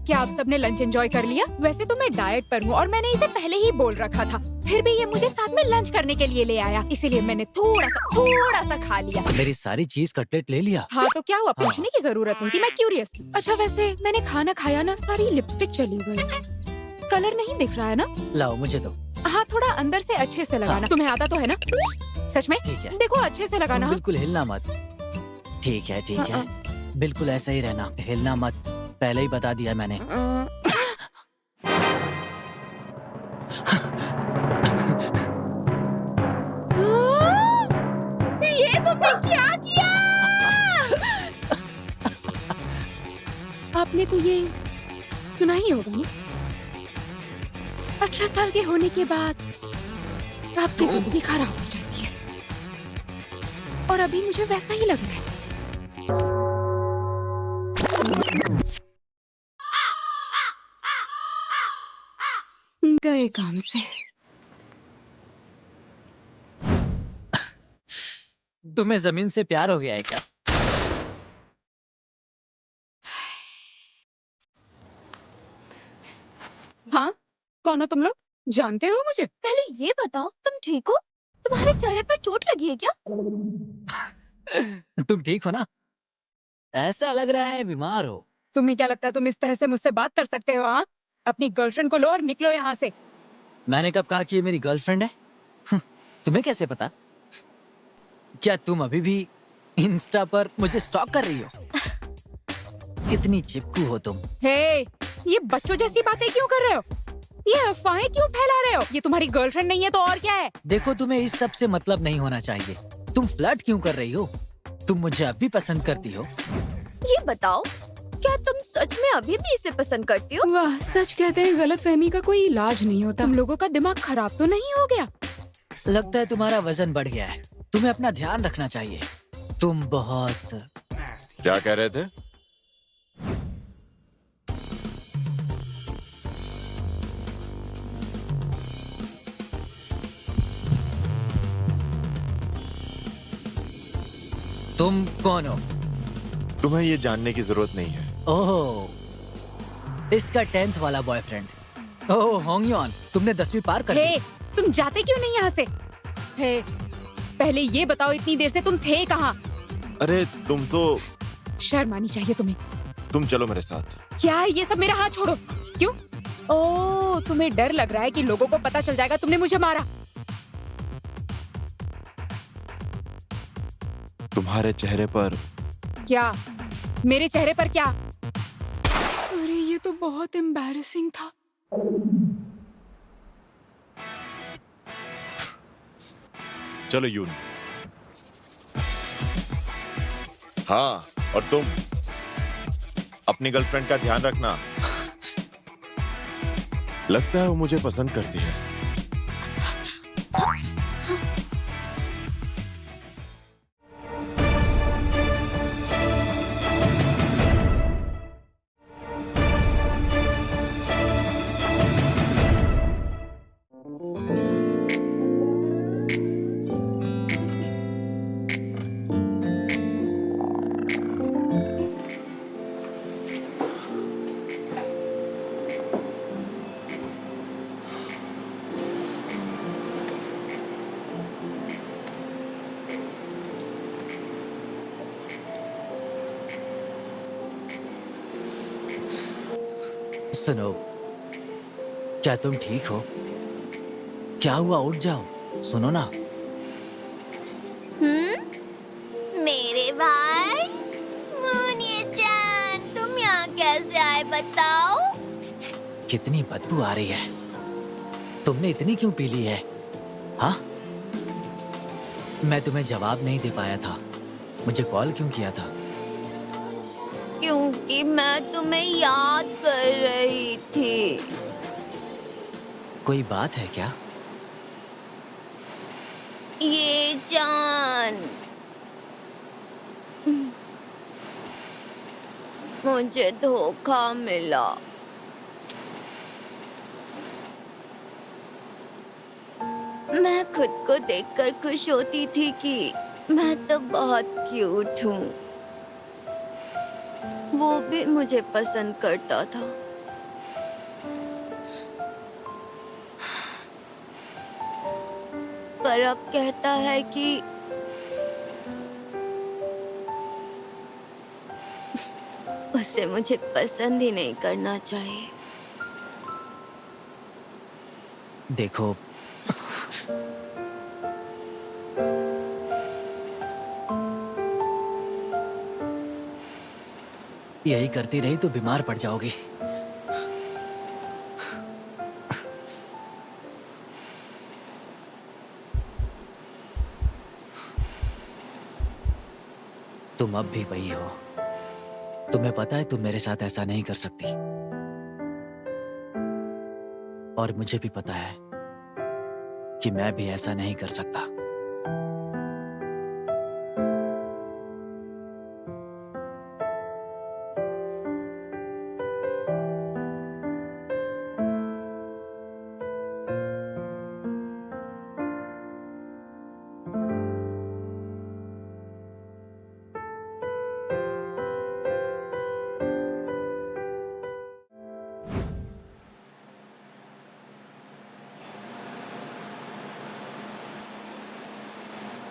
क्या आप सबने लंच एंजॉय कर लिया? वैसे तो मैं डाइट पर हूँ और मैंने इसे पहले ही बोल रखा था, फिर भी ये मुझे साथ में लंच करने के लिए ले आया, इसीलिए मैंने थोड़ा सा खा लिया। मेरी सारी चीज कटलेट ले लिया। हाँ तो क्या हुआ, हाँ। पूछने की जरूरत नहीं थी, मैं क्यूरियस थी। अच्छा वैसे मैंने खाना खाया ना, सारी लिपस्टिक चली गई। कलर नहीं दिख रहा है ना? लाओ मुझे दो। हाँ थोड़ा अंदर से अच्छे से लगाना। हाँ। तुम्हें आता तो है ना? सच में? ठीक है। देखो अच्छे से लगाना। तुम बिल्कुल हिलना मत। ठीक है ठीक है, बिल्कुल ऐसा ही रहना, हिलना मत, पहले ही बता दिया मैंने। ये तुमने क्या किया? आपने तो ये सुना ही होगा ना, 18 साल के होने के बाद आपकी जिंदगी खराब हो जाती है, और अभी मुझे वैसा ही लग रहा है। गए काम से। तुम्हें जमीन से प्यार हो गया है क्या? हाँ, कौन हो तुम लोग? जानते हो मुझे? पहले ये बताओ तुम ठीक हो? तुम्हारे चेहरे पर चोट लगी है क्या? तुम ठीक हो ना? ऐसा लग रहा है बीमार हो। तुम्हें क्या लगता है तुम इस तरह से मुझसे बात कर सकते हो? हाँ, अपनी गर्लफ्रेंड को लो और निकलो यहाँ से। मैंने कब कहा कि ये मेरी गर्लफ्रेंड है? तुम्हें कैसे पता? क्या तुम अभी भी इंस्टा पर मुझे स्टॉक कर रही हो? कितनी चिपकू हो तुम। हे, ये बच्चों जैसी बातें क्यों कर रहे हो? ये अफवाहें क्यों फैला रहे हो? ये तुम्हारी गर्लफ्रेंड नहीं है तो और क्या है? देखो तुम्हें इस सब से मतलब नहीं होना चाहिए। तुम फ्लर्ट क्यों कर रही हो? तुम मुझे अब भी पसंद करती हो? ये बताओ क्या तुम सच में अभी भी इसे पसंद करती हो? वाह, सच कहते हैं गलतफहमी का कोई इलाज नहीं होता। तुम लोगों का दिमाग खराब तो नहीं हो गया? लगता है तुम्हारा वजन बढ़ गया है। तुम्हें अपना ध्यान रखना चाहिए। तुम बहुत... क्या कह रहे थे? तुम कौन हो? तुम्हें ये जानने की जरूरत नहीं है। ओह, इसका 10th वाला बॉयफ्रेंड। ओह होंगयॉन, तुमने 10वीं पार कर ली। हे, तुम जाते क्यों नहीं यहाँ से? हे, पहले ये बताओ इतनी देर से तुम थे कहाँ? अरे तुम तो... शर्म आनी चाहिए तुम्हें। तुम चलो मेरे साथ। क्या है ये सब? मेरा हाथ छोड़ो। क्यों? ओह, तुम्हें डर लग रहा है कि लोगों को पता चल जाएगा तुमने मुझे मारा। तुम्हारे चेहरे पर... क्या? मेरे चेहरे पर क्या? अरे ये तो बहुत एम्बैरेसिंग था। चलो यून। हाँ, और तुम अपनी गर्लफ्रेंड का ध्यान रखना। लगता है वो मुझे पसंद करती है। सुनो, क्या तुम ठीक हो? क्या हुआ? उठ जाओ, सुनो ना। मेरे भाई मुनिया-चान, तुम यहाँ कैसे आए बताओ? कितनी बदबू आ रही है। तुमने इतनी क्यों पी ली है? हाँ? मैं तुम्हें जवाब नहीं दे पाया था। मुझे कॉल क्यों किया था? क्योंकि मैं तुम्हें याद कर रही थी। कोई बात है क्या? ये जान, मुझे धोखा मिला। मैं खुद को देखकर खुश होती थी कि मैं तो बहुत क्यूट हूँ। वो भी मुझे पसंद करता था। पर अब कहता है कि उसे मुझे पसंद ही नहीं करना चाहिए। देखो, यही करती रही तो बीमार पड़ जाओगी। तुम अब भी वही हो। तुम्हें पता है तुम मेरे साथ ऐसा नहीं कर सकती, और मुझे भी पता है कि मैं भी ऐसा नहीं कर सकता।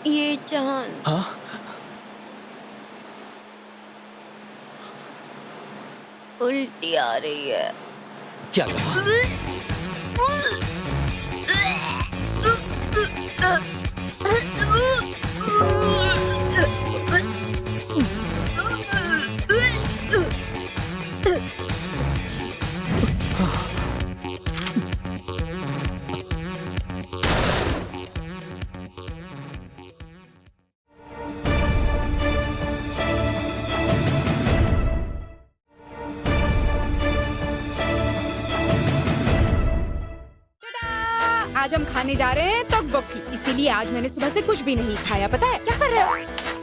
ये चांद हाँ? उल्टी आ रही है। क्या कहा? आज हम खाने जा रहे हैं तोकबोकी, इसीलिए आज मैंने सुबह से कुछ भी नहीं खाया। पता है क्या कर रहे हो?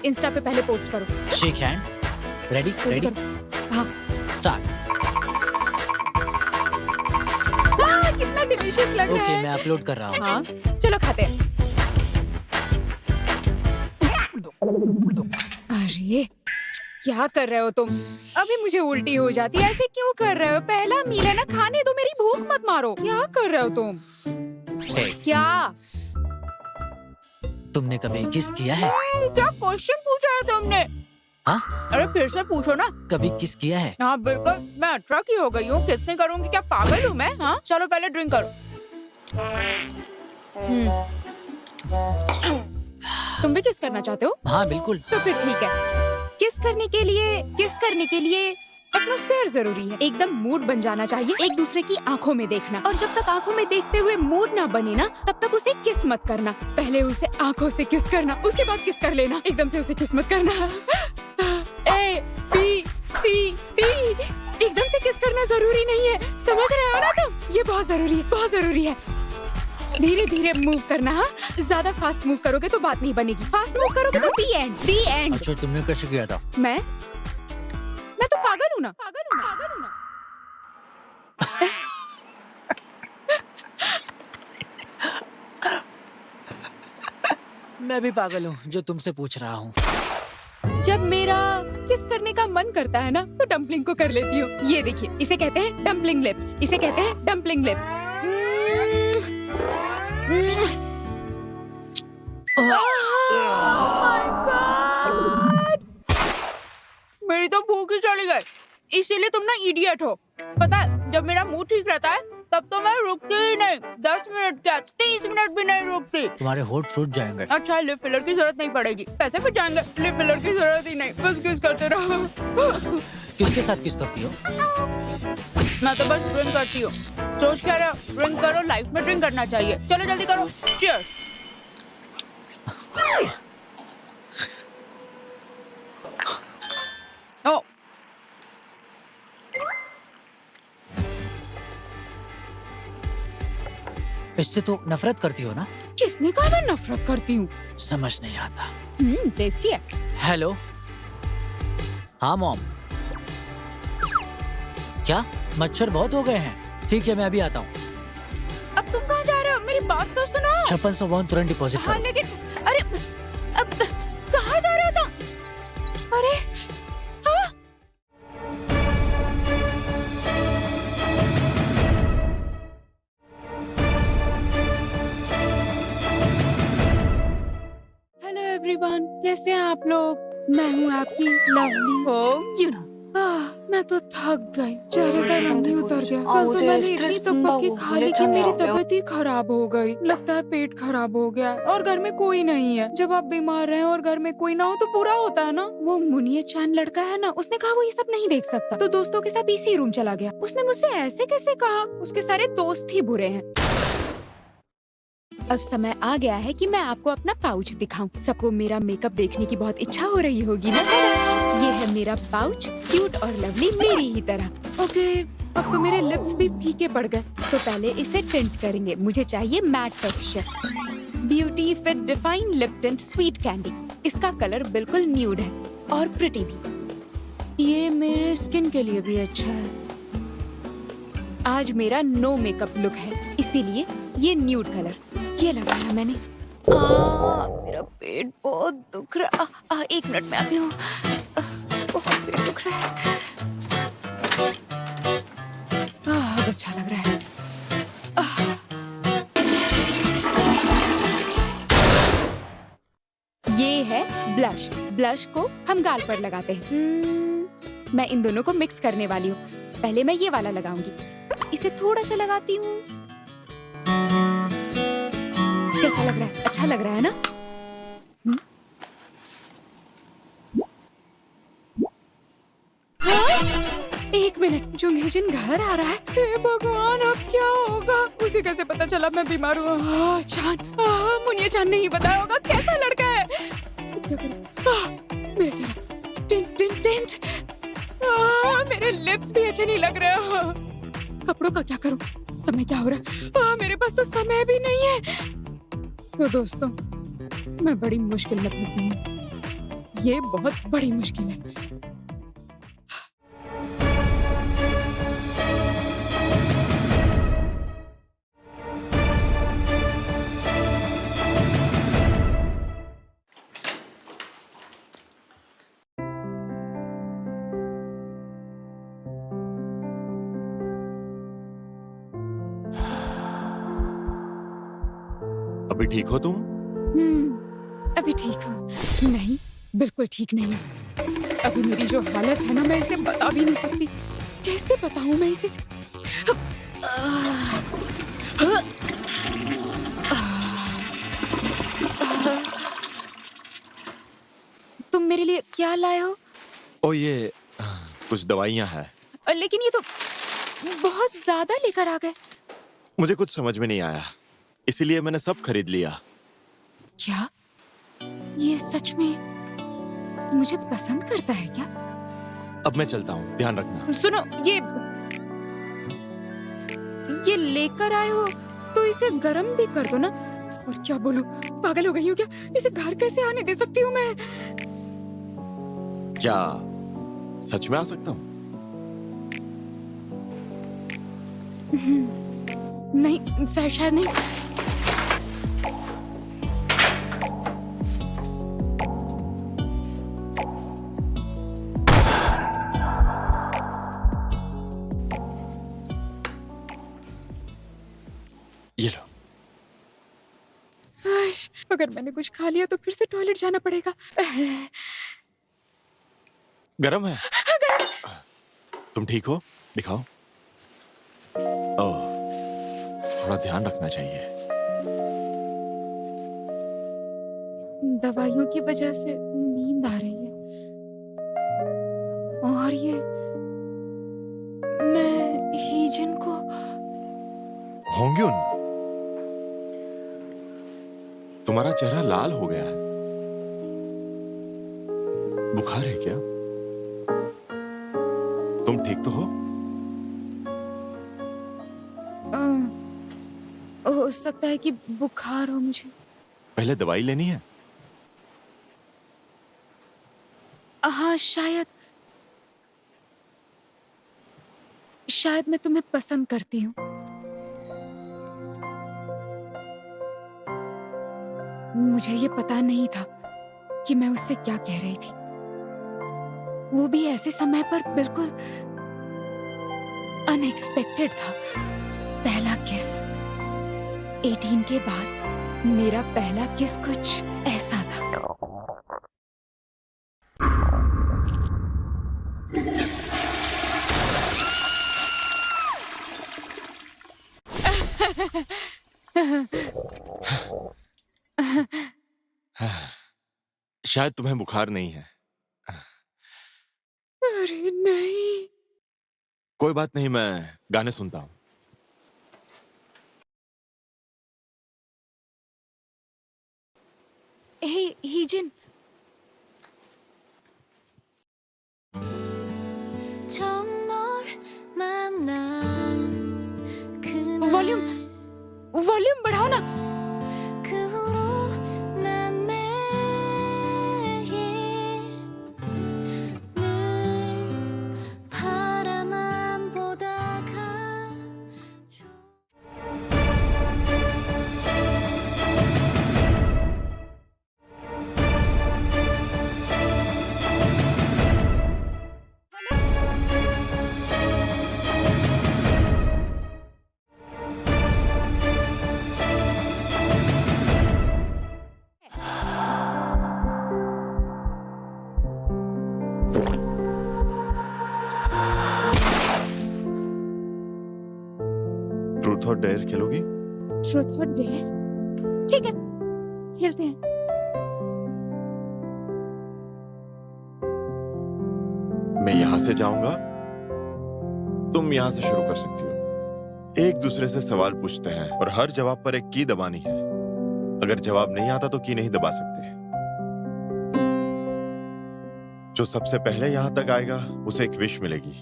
इंस्टा पे पहले पोस्ट करो। Shake hand. रेडी? रेडी? हाँ। स्टार्ट। कितना डिलीशियस लग रहा ओके, है। मैं अपलोड कर रहा हूँ। हाँ, चलो खाते हैं। अरे क्या कर रहे हो तुम? अभी मुझे उल्टी हो जाती है। ऐसे क्यों कर रहे हो? पहला मील है ना, खाने दो, मेरी भूख मत मारो। क्या कर रहे हो तुम? Hey, क्या? तुमने कभी किस किया है? क्या क्वेश्चन पूछा है तुमने? हाँ? अरे फिर से पूछो ना। कभी किस किया है? हाँ बिल्कुल, मैं 18 की हो गई हूँ, किसने करूँगी? क्या पागल हूँ मैं? हाँ चलो पहले ड्रिंक करो। तुम भी किस करना चाहते हो? हाँ बिल्कुल। तो फिर ठीक है। किस करने के लिए एटमॉस्फेयर जरूरी है। एकदम मूड बन जाना चाहिए। एक दूसरे की आंखों में देखना, और जब तक आंखों में देखते हुए मूड ना बने ना, तब तक उसे किस मत करना। पहले उसे आंखों से किस करना, उसके बाद किस कर लेना। एकदम से उसे किस मत करना। A B C D एकदम से किस करना जरूरी नहीं है, समझ रहे हो ना तुम? ये बहुत जरूरी है, बहुत जरूरी है। धीरे धीरे मूव करना। हाँ, ज्यादा फास्ट मूव करोगे तो बात नहीं बनेगी। फास्ट मूव करोगे तो दी एंड। अच्छा, तुमने कैसे किया था? मैं तो पागल हूँ ना। मैं भी पागल हूँ जो तुमसे पूछ रहा हूँ। जब मेरा किस करने का मन करता है ना, तो डम्पलिंग को कर लेती हूँ। ये देखिए, इसे कहते हैं डम्पलिंग लिप्स। इसे कहते हैं डम्पलिंग लिप्स। मेरी तो भूख ही चली गई। इसीलिए तुम ना इडियट हो। पता है, जब मेरा मूड ठीक रहता है तब तो मैं रुकती ही नहीं। 10 मिनट क्या, 30 मिनट भी नहीं रुकती। तुम्हारे होठ सूज जाएंगे। अच्छा, लिप फिलर की जरूरत नहीं पड़ेगी, पैसे भी जाएंगे। लिप फिलर की जरूरत ही नहीं, बस किस करते रहो। किसके साथ किस करती हो? मैं तो बस ड्रिंक करती हूँ। सोच क्या रहे हो? ड्रिंक करो, लाइफ में ड्रिंक करना चाहिए। चलो जल्दी करो। चीयर्स। ओ इससे तो नफरत करती हो ना? किसने कहा मैं नफरत करती हूँ? समझ नहीं आता। टेस्टी है। हेलो। हाँ मॉम। क्या मच्छर बहुत हो गए हैं? ठीक है, मैं अभी आता हूँ। अब तुम कहाँ जा रहे हो? मेरी बात तो सुनो। 5600 वॉन तुरंत डिपॉजिट हाँ करो। लेकिन अरे अब कहाँ जा रहे हो तुम? अरे हाँ? एवरीवन, कैसे हैं आप लोग? मैं हूँ आपकी लवली होम यूनो। मैं तो थक गई, चेहरे का रंग ही उतर गया। कल तो मुझे मैंने स्ट्रेस इतनी तपक्की बनदा고 खा ली कि 물리쳤네요. मेरी तबीयत ही खराब हो गई। लगता है पेट खराब हो गया है और घर में कोई नहीं है। जब आप बीमार रहे और घर में कोई ना हो तो बुरा होता है ना। वो मुनिया चांद लड़का है ना, उसने कहा वो ये सब नहीं देख सकता, तो दोस्तों के साथ इसी रूम चला गया। उसने मुझसे ऐसे कैसे कहा? उसके सारे दोस्त ही बुरे हैं। अब समय आ गया है कि मैं आपको अपना पाउच दिखाऊं। सबको मेरा मेकअप देखने की बहुत इच्छा हो रही होगी ना? ये है मेरा पाउच, क्यूट और लवली मेरी ही तरह। ओके, अब तो मेरे लिप्स भी फीके पड़ गए, तो पहले इसे टिंट करेंगे। मुझे चाहिए matte texture. Beauty fit define lip tint sweet candy. इसका कलर बिल्कुल न्यूड है और प्रिटी भी। ये मेरे स्किन के लिए भी अच्छा है। आज मेरा नो मेकअप लुक है, इसीलिए ये न्यूड कलर ये लगाया मैंने। मेरा पेट बहुत दुख रहा। एक मिनट में आती हूँ। बहुत पेट दुख रहा है। अब अच्छा लग रहा है। ये है ब्लश। ब्लश को हम गाल पर लगाते हैं। मैं इन दोनों को मिक्स करने वाली हूँ। पहले मैं ये वाला लगाऊंगी। इसे थोड़ा सा लगाती हूँ। कैसा लग रहा है? अच्छा लग रहा है ना? एक मिनट, जुंगेजन घर आ रहा है। हे भगवान, अब क्या होगा? उसे कैसे पता चला मैं बीमार हूँ? चांद, मुनिया चांद नहीं बताया होगा कैसा लड़का है। क्या करूं? मेरा चेहरा टिंट टिंट टिंट। मेरे लिप्स भी अच्छे नहीं लग रहे। कपड़ों का क्या करूं? समय क्या हो रहा है? मेरे पास तो समय भी नहीं है। तो दोस्तों, मैं बड़ी मुश्किल में फंस गई हूँ। ये बहुत बड़ी मुश्किल है। अभी ठीक हो तुम? अभी ठीक हूँ। नहीं, बिल्कुल ठीक नहीं हूँ। अभी मेरी जो हालत है ना, मैं इसे बता भी नहीं सकती। कैसे बताऊँ मैं इसे? तुम मेरे लिए क्या लाए हो? ओ ये कुछ दवाइयाँ हैं। लेकिन ये तो बहुत ज्यादा लेकर आ गए। मुझे कुछ समझ में नहीं आया, इसीलिए मैंने सब खरीद लिया। क्या ये सच में मुझे पसंद करता है क्या? अब मैं चलता हूँ, ध्यान रखना। सुनो, ये लेकर आए हो तो इसे गरम भी कर दो ना। और क्या बोलूं, पागल हो गई हूँ क्या? इसे घर कैसे आने दे सकती हूँ मैं? क्या सच में आ सकता हूँ? नहीं, शायद नहीं। ये लो। अगर मैंने कुछ खा लिया तो फिर से टॉयलेट जाना पड़ेगा। गरम है? तुम ठीक हो? दिखाओ। ओह, थोड़ा ध्यान रखना चाहिए। दवाइयों की वजह से नींद आ रही है। और ये मैं हीजन को होंग्युन, तुम्हारा चेहरा लाल हो गया है। बुखार है क्या? तुम ठीक तो हो? हो सकता है कि बुखार हो मुझे। पहले दवाई लेनी है। हाँ, शायद मैं तुम्हें पसंद करती हूँ। मुझे ये पता नहीं था कि मैं उससे क्या कह रही थी। वो भी ऐसे समय पर बिल्कुल अनएक्सपेक्टेड था। पहला किस। 18 के बाद मेरा पहला किस कुछ ऐसा था। शायद तुम्हें बुखार नहीं है। अरे नहीं। कोई बात नहीं, मैं गाने सुनता हूँ। हे हीजिन, वॉल्यूम वॉल्यूम बढ़ाओ ना। ट्रूथ और डेयर खेलोगी? ट्रुथ और डेयर, ठीक है, खेलते हैं। मैं यहां से जाऊंगा, तुम यहां से शुरू कर सकती हो। एक दूसरे से सवाल पूछते हैं और हर जवाब पर एक की दबानी है। अगर जवाब नहीं आता तो की नहीं दबा सकते। जो सबसे पहले यहां तक आएगा उसे एक विश मिलेगी।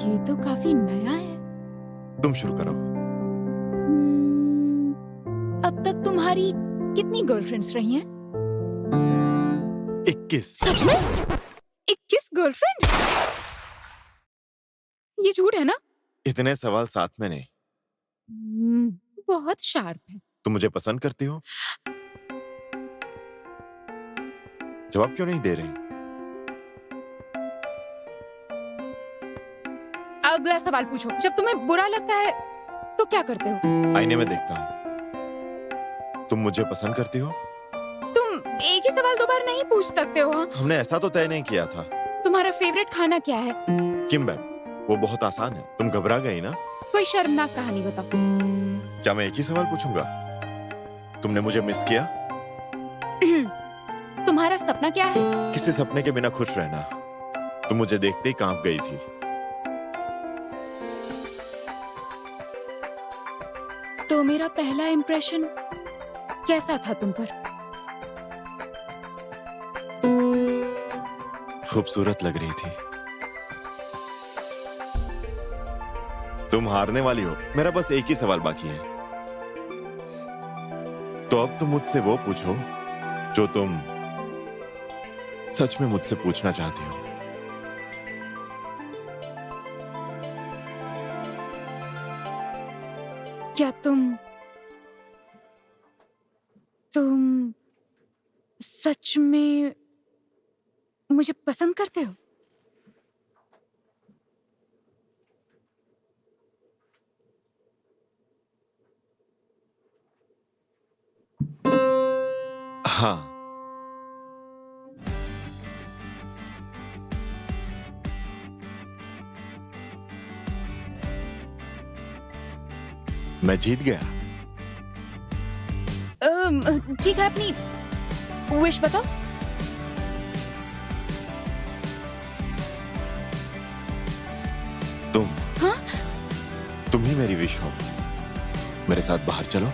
ये तो काफी नया है। तुम शुरू करो। अब तक तुम्हारी कितनी गर्लफ्रेंड्स रही हैं? 21। सच में? 21 गर्लफ्रेंड? ये झूठ है ना? इतने सवाल साथ में नहीं। बहुत शार्प है। तुम मुझे पसंद करती हो? जवाब क्यों नहीं दे रही? अगला सवाल पूछो। जब तुम्हें बुरा लगता है तो क्या करते हो? आईने में देखता हूँ। तुम मुझे पसंद करती हो? तुम एक ही सवाल दो बार नहीं पूछ सकते हो। हाँ? हमने ऐसा तो तय नहीं किया था। तुम्हारा फेवरेट खाना क्या है? किम्बैब, वो बहुत आसान है। तुम घबरा गई ना? कोई शर्मनाक कहानी बताओ। क्या मैं एक ही सवाल पूछूंगा? तुमने मुझे मिस किया? तुम्हारा सपना क्या है? किसी सपने के बिना खुश रहना। तुम मुझे देखते ही कांप गई थी। तो मेरा पहला इंप्रेशन कैसा था तुम पर? खूबसूरत लग रही थी। तुम हारने वाली हो। मेरा बस एक ही सवाल बाकी है। तो अब तुम मुझसे वो पूछो जो तुम सच में मुझसे पूछना चाहती हो। क्या तुम सच में मुझे पसंद करते हो? हाँ। मैं जीत गया। ठीक है, अपनी विश बताओ। तुम। हाँ? तुम ही मेरी विश हो। मेरे साथ बाहर चलो।